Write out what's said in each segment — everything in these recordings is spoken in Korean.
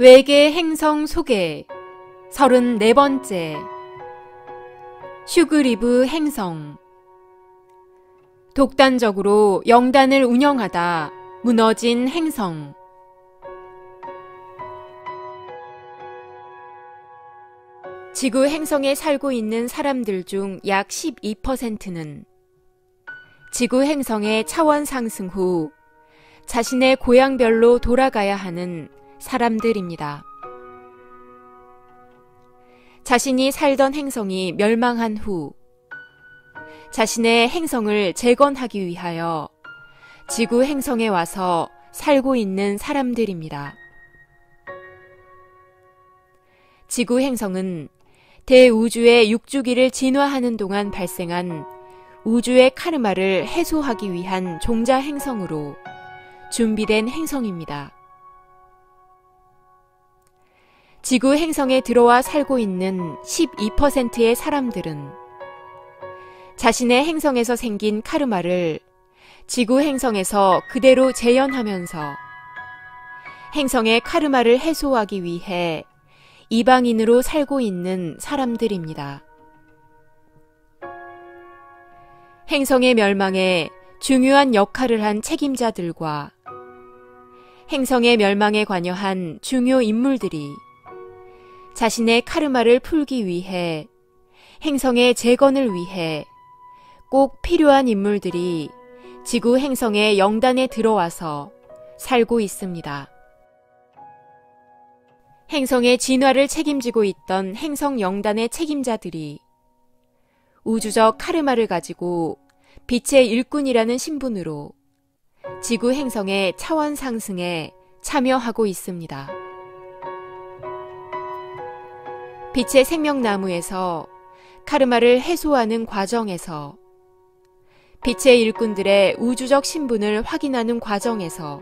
외계 행성 소개 34번째 슈그리브 행성. 독단적으로 영단을 운영하다 무너진 행성. 지구 행성에 살고 있는 사람들 중 약 12%는 지구 행성의 차원 상승 후 자신의 고향별로 돌아가야 하는 사람들입니다. 자신이 살던 행성이 멸망한 후 자신의 행성을 재건하기 위하여 지구 행성에 와서 살고 있는 사람들입니다. 지구 행성은 대우주의 육주기를 진화하는 동안 발생한 우주의 카르마를 해소하기 위한 종자 행성으로 준비된 행성입니다. 지구 행성에 들어와 살고 있는 12%의 사람들은 자신의 행성에서 생긴 카르마를 지구 행성에서 그대로 재현하면서 행성의 카르마를 해소하기 위해 이방인으로 살고 있는 사람들입니다. 행성의 멸망에 중요한 역할을 한 책임자들과 행성의 멸망에 관여한 중요 인물들이 자신의 카르마를 풀기 위해 행성의 재건을 위해 꼭 필요한 인물들이 지구 행성의 영단에 들어와서 살고 있습니다. 행성의 진화를 책임지고 있던 행성 영단의 책임자들이 우주적 카르마를 가지고 빛의 일꾼이라는 신분으로 지구 행성의 차원 상승에 참여하고 있습니다. 빛의 생명나무에서 카르마를 해소하는 과정에서 빛의 일꾼들의 우주적 신분을 확인하는 과정에서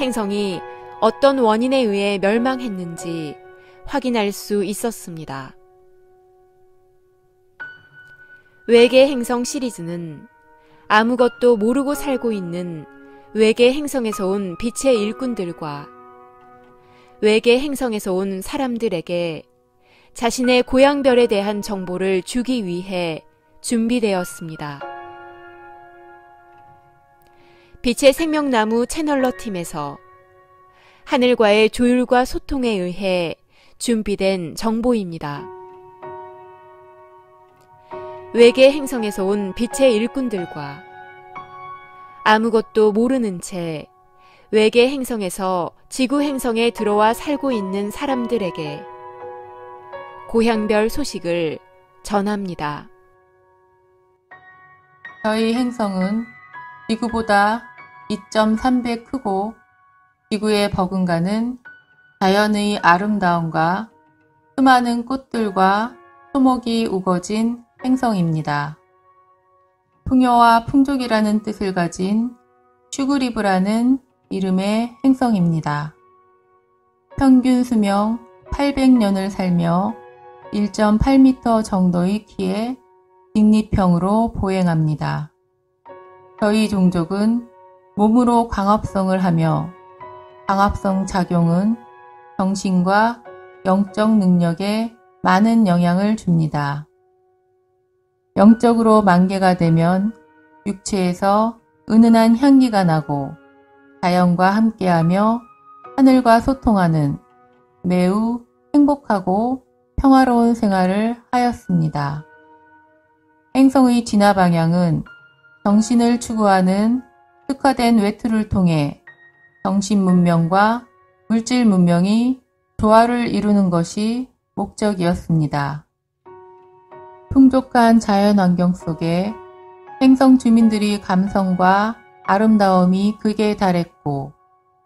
행성이 어떤 원인에 의해 멸망했는지 확인할 수 있었습니다. 외계 행성 시리즈는 아무것도 모르고 살고 있는 외계 행성에서 온 빛의 일꾼들과 외계 행성에서 온 사람들에게 자신의 고향별에 대한 정보를 주기 위해 준비되었습니다. 빛의 생명나무 채널러 팀에서 하늘과의 조율과 소통에 의해 준비된 정보입니다. 외계 행성에서 온 빛의 일꾼들과 아무것도 모르는 채 외계 행성에서 지구 행성에 들어와 살고 있는 사람들에게 고향별 소식을 전합니다. 저희 행성은 지구보다 2.3배 크고 지구에 버금가는 자연의 아름다움과 수많은 꽃들과 초목이 우거진 행성입니다. 풍요와 풍족이라는 뜻을 가진 슈그리브라는 이름의 행성입니다. 평균 수명 800년을 살며 1.8m 정도의 키에 직립형으로 보행합니다. 저희 종족은 몸으로 광합성을 하며 광합성 작용은 정신과 영적 능력에 많은 영향을 줍니다. 영적으로 만개가 되면 육체에서 은은한 향기가 나고 자연과 함께하며 하늘과 소통하는 매우 행복하고 평화로운 생활을 하였습니다. 행성의 진화 방향은 정신을 추구하는 특화된 외투를 통해 정신 문명과 물질 문명이 조화를 이루는 것이 목적이었습니다. 풍족한 자연환경 속에 행성 주민들이 감성과 아름다움이 극에 달했고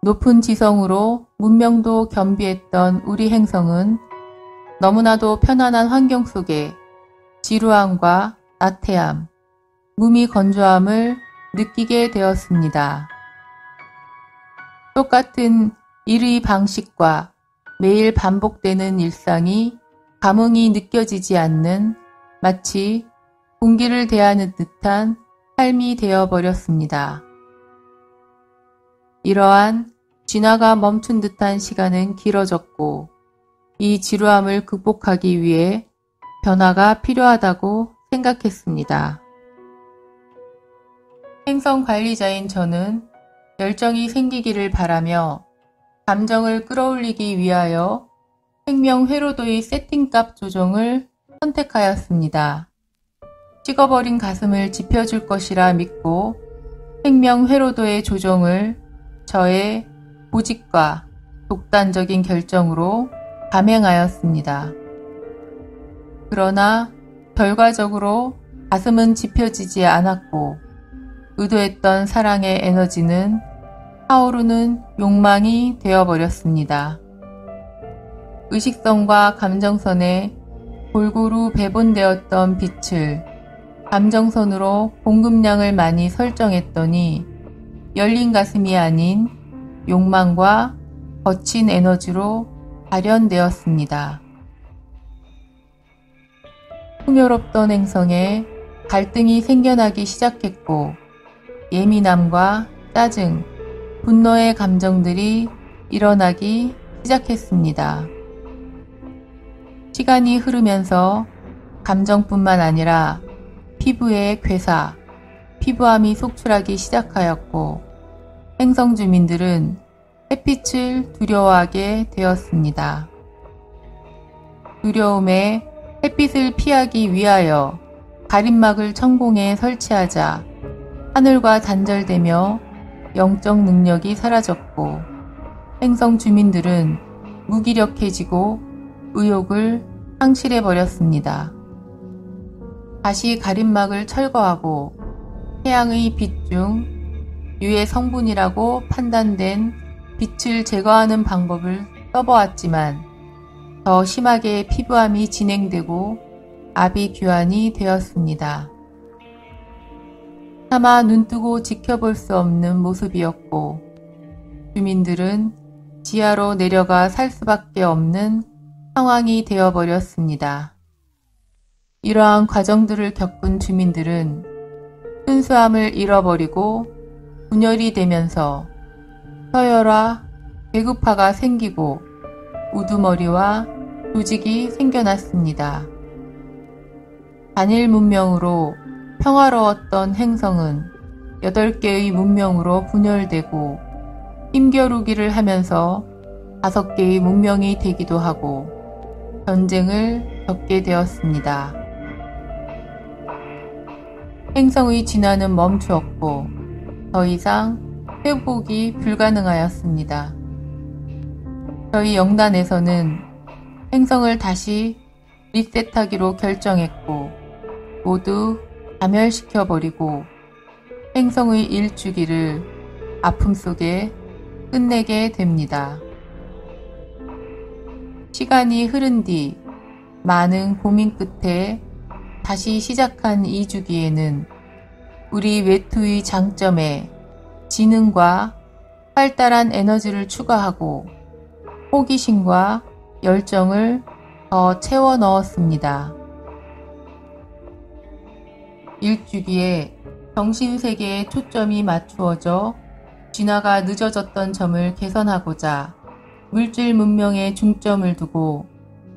높은 지성으로 문명도 겸비했던 우리 행성은 너무나도 편안한 환경 속에 지루함과 나태함, 무미 건조함을 느끼게 되었습니다. 똑같은 일의 방식과 매일 반복되는 일상이 감흥이 느껴지지 않는 마치 공기를 대하는 듯한 삶이 되어버렸습니다. 이러한 진화가 멈춘 듯한 시간은 길어졌고 이 지루함을 극복하기 위해 변화가 필요하다고 생각했습니다. 행성 관리자인 저는 열정이 생기기를 바라며 감정을 끌어올리기 위하여 생명 회로도의 세팅값 조정을 선택하였습니다. 식어버린 가슴을 지펴줄 것이라 믿고 생명 회로도의 조정을 저의 보직과 독단적인 결정으로 감행하였습니다. 그러나 결과적으로 가슴은 지펴지지 않았고 의도했던 사랑의 에너지는 타오르는 욕망이 되어버렸습니다. 의식선과 감정선에 골고루 배분되었던 빛을 감정선으로 공급량을 많이 설정했더니 열린 가슴이 아닌 욕망과 거친 에너지로 발현되었습니다. 풍요롭던 행성에 갈등이 생겨나기 시작했고 예민함과 짜증, 분노의 감정들이 일어나기 시작했습니다. 시간이 흐르면서 감정뿐만 아니라 피부의 괴사, 피부암이 속출하기 시작하였고 행성 주민들은 햇빛을 두려워하게 되었습니다. 두려움에 햇빛을 피하기 위하여 가림막을 천공에 설치하자 하늘과 단절되며 영적 능력이 사라졌고 행성 주민들은 무기력해지고 의욕을 상실해버렸습니다. 다시 가림막을 철거하고 태양의 빛 중 유해 성분이라고 판단된 빛을 제거하는 방법을 써보았지만 더 심하게 피부암이 진행되고 압이 교환이 되었습니다. 차마 눈뜨고 지켜볼 수 없는 모습이었고 주민들은 지하로 내려가 살 수밖에 없는 상황이 되어버렸습니다. 이러한 과정들을 겪은 주민들은 순수함을 잃어버리고 분열이 되면서 서열화, 계급화가 생기고 우두머리와 조직이 생겨났습니다. 단일 문명으로 평화로웠던 행성은 8개의 문명으로 분열되고 힘겨루기를 하면서 5개의 문명이 되기도 하고 전쟁을 겪게 되었습니다. 행성의 진화는 멈추었고 더 이상 회복이 불가능하였습니다. 저희 영단에서는 행성을 다시 리셋하기로 결정했고 모두 파멸시켜버리고 행성의 일주기를 아픔 속에 끝내게 됩니다. 시간이 흐른 뒤 많은 고민 끝에 다시 시작한 이 주기에는 우리 외투의 장점에 지능과 활달한 에너지를 추가하고 호기심과 열정을 더 채워 넣었습니다. 일주기에 정신세계에 초점이 맞추어져 진화가 늦어졌던 점을 개선하고자 물질 문명에 중점을 두고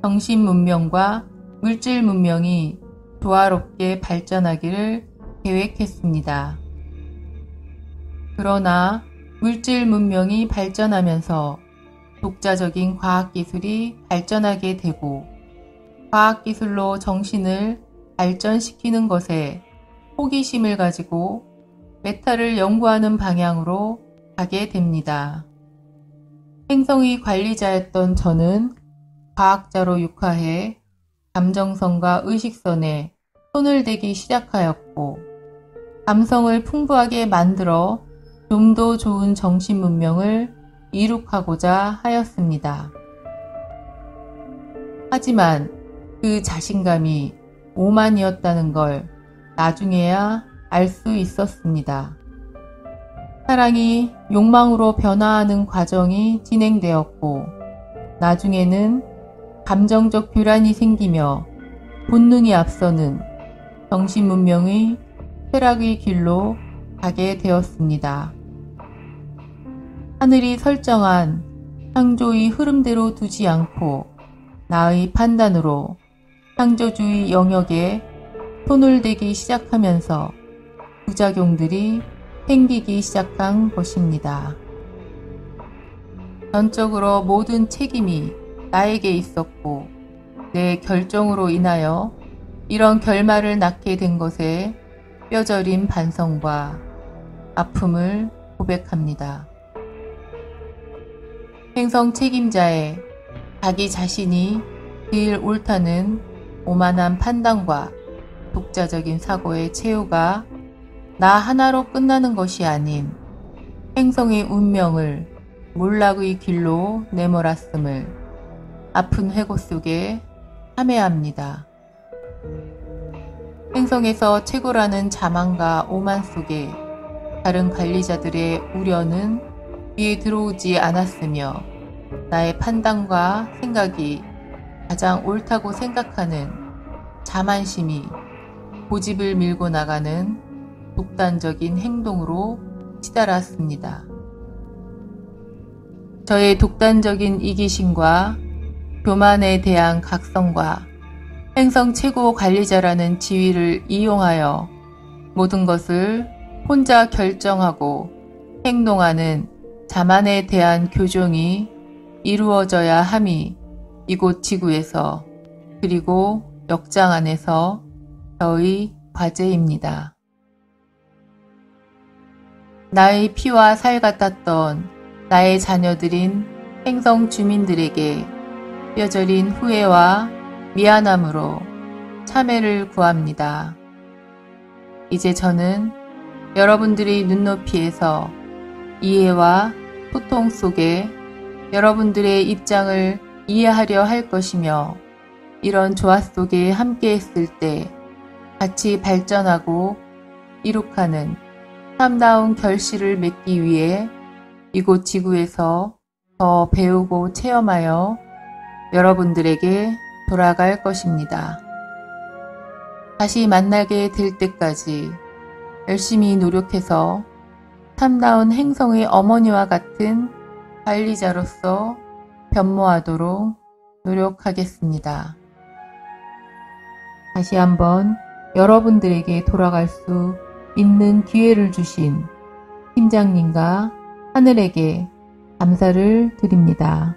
정신 문명과 물질 문명이 조화롭게 발전하기를 계획했습니다. 그러나 물질 문명이 발전하면서 독자적인 과학기술이 발전하게 되고 과학기술로 정신을 발전시키는 것에 호기심을 가지고 메타를 연구하는 방향으로 가게 됩니다. 행성의 관리자였던 저는 과학자로 육화해 감정선과 의식선에 손을 대기 시작하였고 감성을 풍부하게 만들어 좀 더 좋은 정신 문명을 이룩하고자 하였습니다. 하지만 그 자신감이 오만이었다는 걸 나중에야 알 수 있었습니다. 사랑이 욕망으로 변화하는 과정이 진행되었고 나중에는 감정적 교란이 생기며 본능이 앞서는 정신문명의 쾌락의 길로 가게 되었습니다. 하늘이 설정한 창조의 흐름대로 두지 않고 나의 판단으로 창조주의 영역에 손을 대기 시작하면서 부작용들이 생기기 시작한 것입니다. 전적으로 모든 책임이 나에게 있었고 내 결정으로 인하여 이런 결말을 낳게 된 것에 뼈저린 반성과 아픔을 고백합니다. 행성 책임자의 자기 자신이 제일 옳다는 오만한 판단과 독자적인 사고의 최후가 나 하나로 끝나는 것이 아닌 행성의 운명을 몰락의 길로 내몰았음을 아픈 회고 속에 참회합니다. 행성에서 최고라는 자만과 오만 속에 다른 관리자들의 우려는 귀에 들어오지 않았으며 나의 판단과 생각이 가장 옳다고 생각하는 자만심이 고집을 밀고 나가는 독단적인 행동으로 치달았습니다. 저의 독단적인 이기심과 교만에 대한 각성과 행성 최고 관리자라는 지위를 이용하여 모든 것을 혼자 결정하고 행동하는 자만에 대한 교정이 이루어져야 함이 이곳 지구에서 그리고 역장 안에서 저의 과제입니다. 나의 피와 살 같았던 나의 자녀들인 행성 주민들에게 뼈저린 후회와 미안함으로 참회를 구합니다. 이제 저는 여러분들의 눈높이에서 이해와 소통 속에 여러분들의 입장을 이해하려 할 것이며 이런 조화 속에 함께 했을 때 같이 발전하고 이룩하는 참다운 결실을 맺기 위해 이곳 지구에서 더 배우고 체험하여 여러분들에게 돌아갈 것입니다. 다시 만나게 될 때까지 열심히 노력해서 참다운 행성의 어머니와 같은 관리자로서 변모하도록 노력하겠습니다. 다시 한번 여러분들에게 돌아갈 수 있는 기회를 주신 팀장님과 하늘에게 감사를 드립니다.